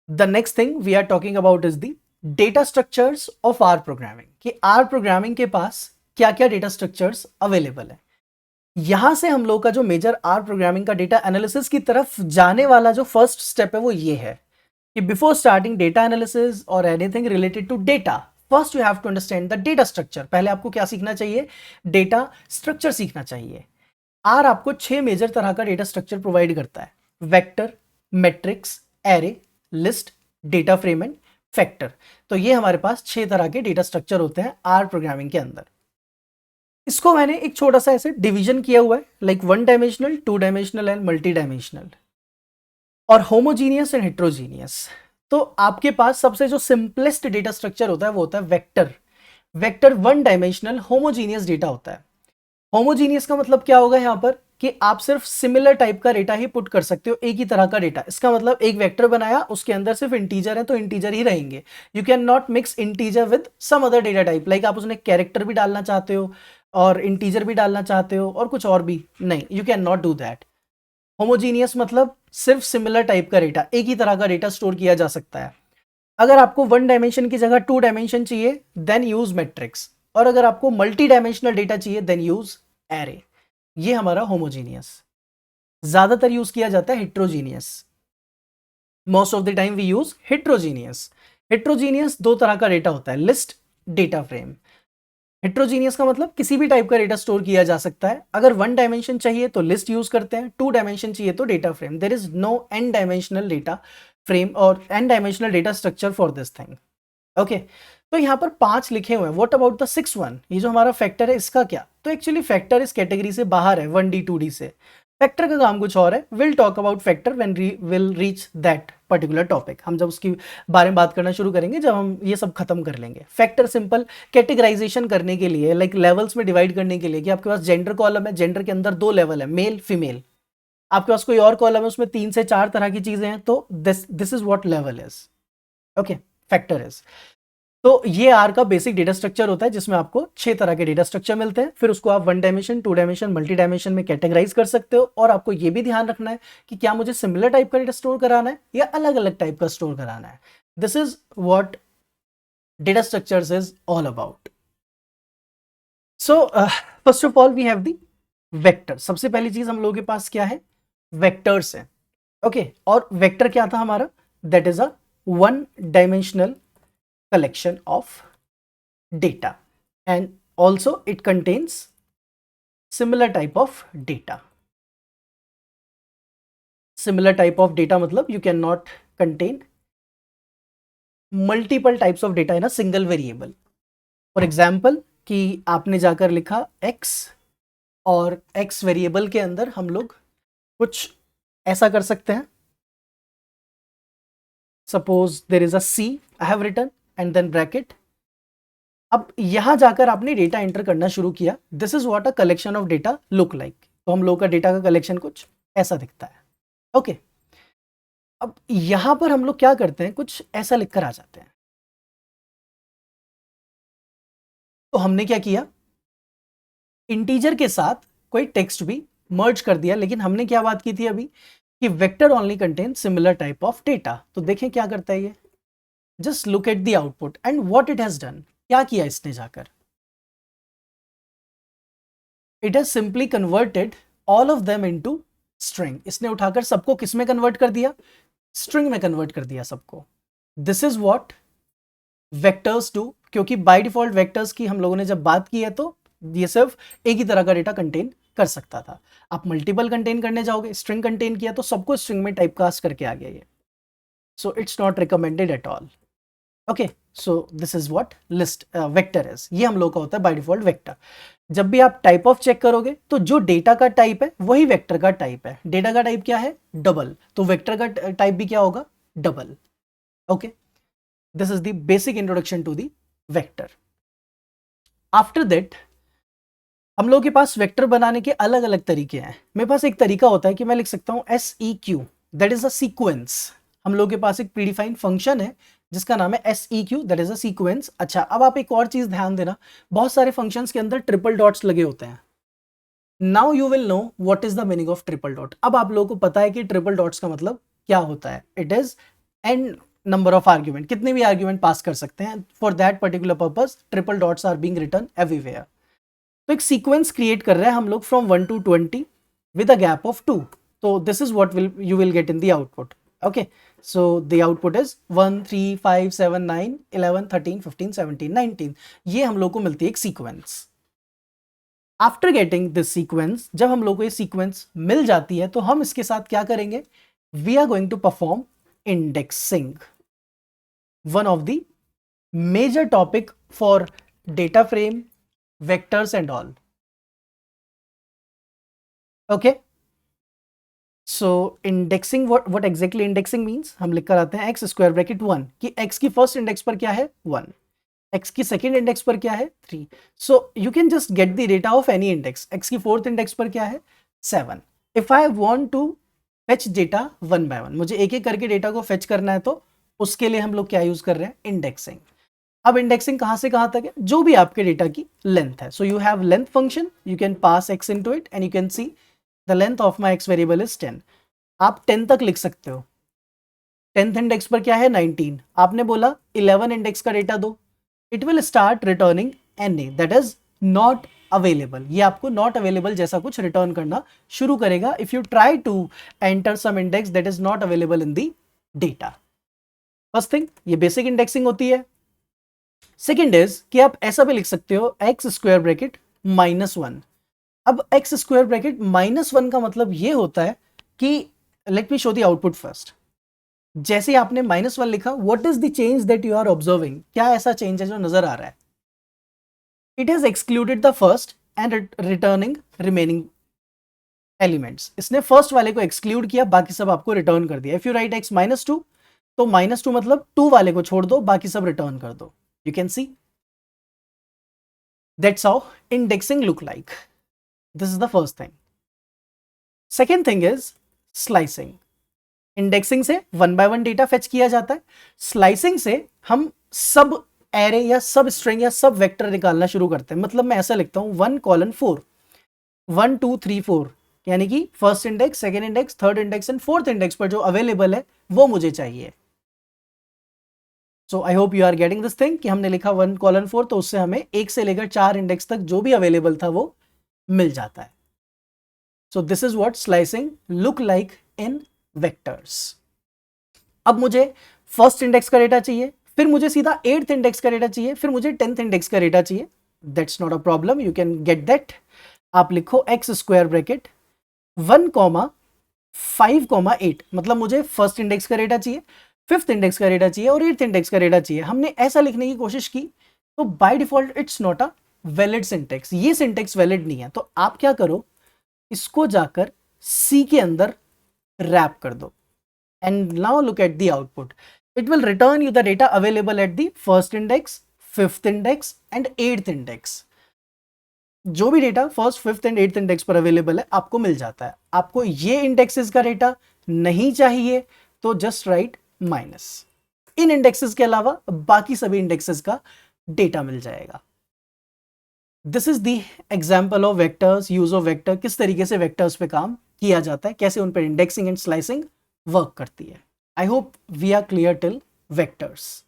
The next thing we are talking about is the data structures of R programming, कि R programming के पास क्या क्या data structures available है। यहां से हम लोग का जो मेजर आर प्रोग्रामिंग का डेटा एनालिसिस की तरफ जाने वाला जो फर्स्ट स्टेप है वो ये है कि बिफोर स्टार्टिंग डेटा एनालिसिस और anything related to data, first you have to understand the data structure. पहले आपको क्या सीखना चाहिए? डेटा स्ट्रक्चर सीखना चाहिए। आर आपको 6 मेजर तरह का डेटा स्ट्रक्चर प्रोवाइड करता है: vector, matrix, array, list, data frame and factor. तो ये हमारे पास 6 तरह के डेटा स्ट्रक्चर होते हैं आर प्रोग्रामिंग के अंदर। इसको मैंने एक छोटा सा ऐसे डिवीजन किया हुआ है, like 1 dimensional, 2 dimensional and multi dimensional, और होमोजीनियस एंड हेट्रोजीनियस। तो आपके पास सबसे जो सिंपलेस्ट डेटा स्ट्रक्चर होता है वो होता है vector. Vector 1 dimensional homogeneous data होता है। होमोजीनियस का मतलब क्या होगा यहाँ पर कि आप सिर्फ सिमिलर टाइप का डेटा ही पुट कर सकते हो, एक ही तरह का डेटा। इसका मतलब एक वेक्टर बनाया, उसके अंदर सिर्फ इंटीजर है तो इंटीजर ही रहेंगे। You can not mix integer with some other data type, like आप उसने कैरेक्टर भी डालना चाहते हो और इंटीजर भी डालना चाहते हो और कुछ और भी नहीं, you can not do that. Homogeneous मतलब सिर्फ सिमिलर टाइप का डेटा, एक ही तरह का डेटा स्टोर किया जा सकता है। अगर आपको 1 डायमेंशन की जगह 2 डायमेंशन चाहिए देन यूज मैट्रिक्स, और अगर आपको मल्टी डायमेंशनल डेटा चाहिए देन यूज एरे। ये हमारा होमोजीनियस। ज्यादातर यूज किया जाता है heterogeneous. Most of the time we use heterogeneous. Heterogeneous 2 तरह का डेटा होता है: लिस्ट, डेटा फ्रेम। हेट्रोजीनियस का मतलब किसी भी टाइप का डेटा स्टोर किया जा सकता है। अगर 1 डायमेंशन चाहिए तो लिस्ट यूज करते हैं, 2 डायमेंशन चाहिए तो data frame. There is no n dimensional data frame और n dimensional data structure for this thing. Okay, तो यहाँ पर 5 लिखे हुए हैं। What about the 6th one? ये जो हमारा फैक्टर है इसका क्या? तो एक्चुअली फैक्टर इस कैटेगरी से बाहर है, 1D 2D से। फैक्टर का काम कुछ और है। Will talk about factor when will reach that particular topic. हम जब उसकी बारे में बात करना शुरू करेंगे, जब हम ये सब खत्म कर लेंगे। फैक्टर सिंपल कैटेगराइजेशन करने के लिए, लाइक लेवल्स में डिवाइड करने के लिए, कि आपके पास जेंडर कॉलम है, जेंडर के अंदर 2 लेवल है, मेल फीमेल। आपके पास कोई और कॉलम है उसमें 3 से 4 तरह की चीजें हैं, तो this is what level is. Okay, factor is. तो ये आर का बेसिक डेटा स्ट्रक्चर होता है जिसमें आपको 6 तरह के डेटा स्ट्रक्चर मिलते हैं। फिर उसको आप 1 डायमेंशन, 2 डायमेंशन, मल्टी डायमेंशन में कैटेगराइज कर सकते हो। और आपको ये भी ध्यान रखना है कि क्या मुझे सिमिलर टाइप का डेटा स्टोर कराना है या अलग अलग टाइप का स्टोर कराना है। This is what data structures is all about. So first of all we have the vector. सबसे पहली चीज हम लोगों के पास क्या है? वेक्टर्स है। ओके, और वेक्टर क्या था हमारा? That is a 1 dimensional collection of data, and also it contains similar type of data. Similar type of data मतलब you cannot contain multiple types of data in a single variable. For example, कि आपने जाकर लिखा x, और x variable के अंदर हम लोग कुछ ऐसा कर सकते हैं। Suppose there is a c I have written and then bracket। अब यहां जाकर आपने डेटा एंटर करना शुरू किया। This is what a collection of data look like. तो हम लोग का डेटा का कलेक्शन कुछ ऐसा दिखता है। ओके, अब यहां पर हम लोग क्या करते हैं, कुछ ऐसा लिखकर आ जाते हैं। तो हमने क्या किया, इंटीजर के साथ कोई टेक्स्ट भी मर्ज कर दिया। लेकिन हमने क्या बात की थी अभी कि vector only contain similar type of data. तो देखें क्या करता है ये। Just look at the output and what it has done. क्या किया इसने जाकर? It has simply converted all of them into string. इसने उठाकर सबको किस में कन्वर्ट कर दिया? स्ट्रिंग में कन्वर्ट कर दिया सबको। This is what vectors do. क्योंकि बाय डिफॉल्ट वेक्टर्स की हम लोगों ने जब बात की है तो ये सिर्फ एक ही तरह का डेटा कंटेन कर सकता था। आप मल्टीपल कंटेन करने जाओगे, स्ट्रिंग कंटेन किया तो सबको स्ट्रिंग में टाइपकास्ट करके आ गया ये। So it's not recommended at all. Okay, so this is what least vector is. ये हम लोग का होता है बाय डिफॉल्ट वेक्टर। जब भी आप टाइप ऑफ चेक करोगे तो जो डेटा का टाइप है वही वेक्टर का टाइप है। डेटा का टाइप क्या है? डबल। तो वेक्टर का टाइप भी क्या होगा? Double. Okay, this is the basic introduction to the vector. After that हम लोग के पास वेक्टर बनाने के अलग अलग तरीके हैं। मेरे पास एक तरीका होता है कि मैं लिख सकता हूं SEQ, that is a sequence. हम लोग के पास एक प्रीडिफाइंड फंक्शन है जिसका नाम है SEQ, that is a sequence. अच्छा, अब आप एक और चीज ध्यान देना, बहुत सारे फंक्शंस के अंदर ट्रिपल डॉट्स लगे होते हैं। Now you will know what is the meaning of triple dot. अब आप लोगों को पता है कि ट्रिपल डॉट्स का मतलब क्या होता है। It is n number of argument, कितने भी आर्ग्यूमेंट पास कर सकते हैं. For that particular purpose triple dots are being return everywhere. तो एक सीक्वेंस क्रिएट कर रहे हैं हम लोग from 1 to 20 with a gap of 2. So this is what you will get in the output. Okay, so the output is 1 3 5 7 9 11 13 15 17 19. ये हम लोग को मिलती है एक sequence. After getting this sequence, जब हम लोग को ये सीक्वेंस मिल जाती है तो हम इसके साथ क्या करेंगे, we are going to perform indexing, one of the major topic for data frame, vectors and all. Okay, so indexing, what exactly indexing means, हम लिख कर आते हैं एक्स स्क्वायर ब्रैकेट 1 कि एक्स की फर्स्ट इंडेक्स पर क्या है 1, एक्स की सेकेंड इंडेक्स पर क्या है 3. So you can just get the data of any index. X की फोर्थ इंडेक्स पर क्या है 7. If I want to fetch data one by one, मुझे एक एक करके डेटा को फेच करना है, तो उसके लिए हम लोग क्या यूज कर रहे हैं, इंडेक्सिंग. अब इंडेक्सिंग कहां से कहां तक है, जो भी आपके डेटा की लेंथ है. So you have length function, you can pass x into it and you can see the length of my x variable is 10. आप 10 तक लिख सकते हो. 10th इंडेक्स पर क्या है 19. आपने बोला 11 इंडेक्स का डेटा दो, it will start returning any that is not available. ये आपको नॉट अवेलेबल जैसा कुछ रिटर्न करना शुरू करेगा if you try to enter some index that is not available in the data. First thing, ये बेसिक इंडेक्सिंग होती है. सेकेंड इज कि आप ऐसा भी लिख सकते हो एक्स स्क्वायर ब्रैकेट -1. अब एक्स स्क्वायर ब्रैकेट -1 का मतलब ये होता है कि let me show the output first. जैसे आपने -1 लिखा, what is the change that you are observing, क्या ऐसा चेंज है जो नजर आ रहा है. It has excluded the first and returning remaining elements. इसने फर्स्ट वाले को एक्सक्लूड किया, बाकी सब आपको रिटर्न कर दिया. इफ यू राइट एक्स -2, तो -2 मतलब 2 वाले को छोड़ दो, बाकी सब रिटर्न कर दो. You can see that's how indexing look like. This is the first thing. Second thing is slicing. Indexing से 1 by 1 डेटा फेच किया जाता है. स्लाइसिंग से हम सब एरे या सब स्ट्रिंग या सब वेक्टर निकालना शुरू करते हैं. मतलब मैं ऐसा लिखता हूं 1:4, 1 2 3 4, यानी कि first index, second index, third index and fourth index पर जो अवेलेबल है वो मुझे चाहिए. So I hope you are getting this thing कि हमने लिखा 1:4, तो उससे हमें 1 से लेकर 4 इंडेक्स तक जो भी अवेलेबल था वो मिल जाता है. So this is what slicing look like in vectors. अब मुझे फर्स्ट इंडेक्स का डेटा चाहिए, फिर मुझे सीधा 8th इंडेक्स का डेटा चाहिए, फिर मुझे 10th इंडेक्स का डेटा चाहिए. That's not a problem, you can get that. आप लिखो एक्स स्क्वायर ब्रैकेट 1,5,8, मतलब मुझे फर्स्ट इंडेक्स का डेटा चाहिए, 5th इंडेक्स का डेटा चाहिए और 8th इंडेक्स का डेटा चाहिए. हमने ऐसा लिखने की कोशिश की तो by default it's not a valid syntax. ये सिंटेक्स वैलिड नहीं है. तो आप क्या करो, इसको जाकर सी के अंदर रैप कर दो and now look at the output. It will return you the data available at the first index, 5th index and 8th index. जो भी data first, 5th and 8th index पर अवेलेबल है आपको मिल जाता है. आपको ये इंडेक्सेस का डेटा नहीं चाहिए तो जस्ट राइट माइनस. इन इंडेक्सेस के अलावा बाकी सभी इंडेक्सेस का डेटा मिल जाएगा. This is the example of vectors, use of vector, किस तरीके से वेक्टर्स पे काम किया जाता है, कैसे उन पर इंडेक्सिंग एंड स्लाइसिंग वर्क करती है. I hope we are clear till vectors.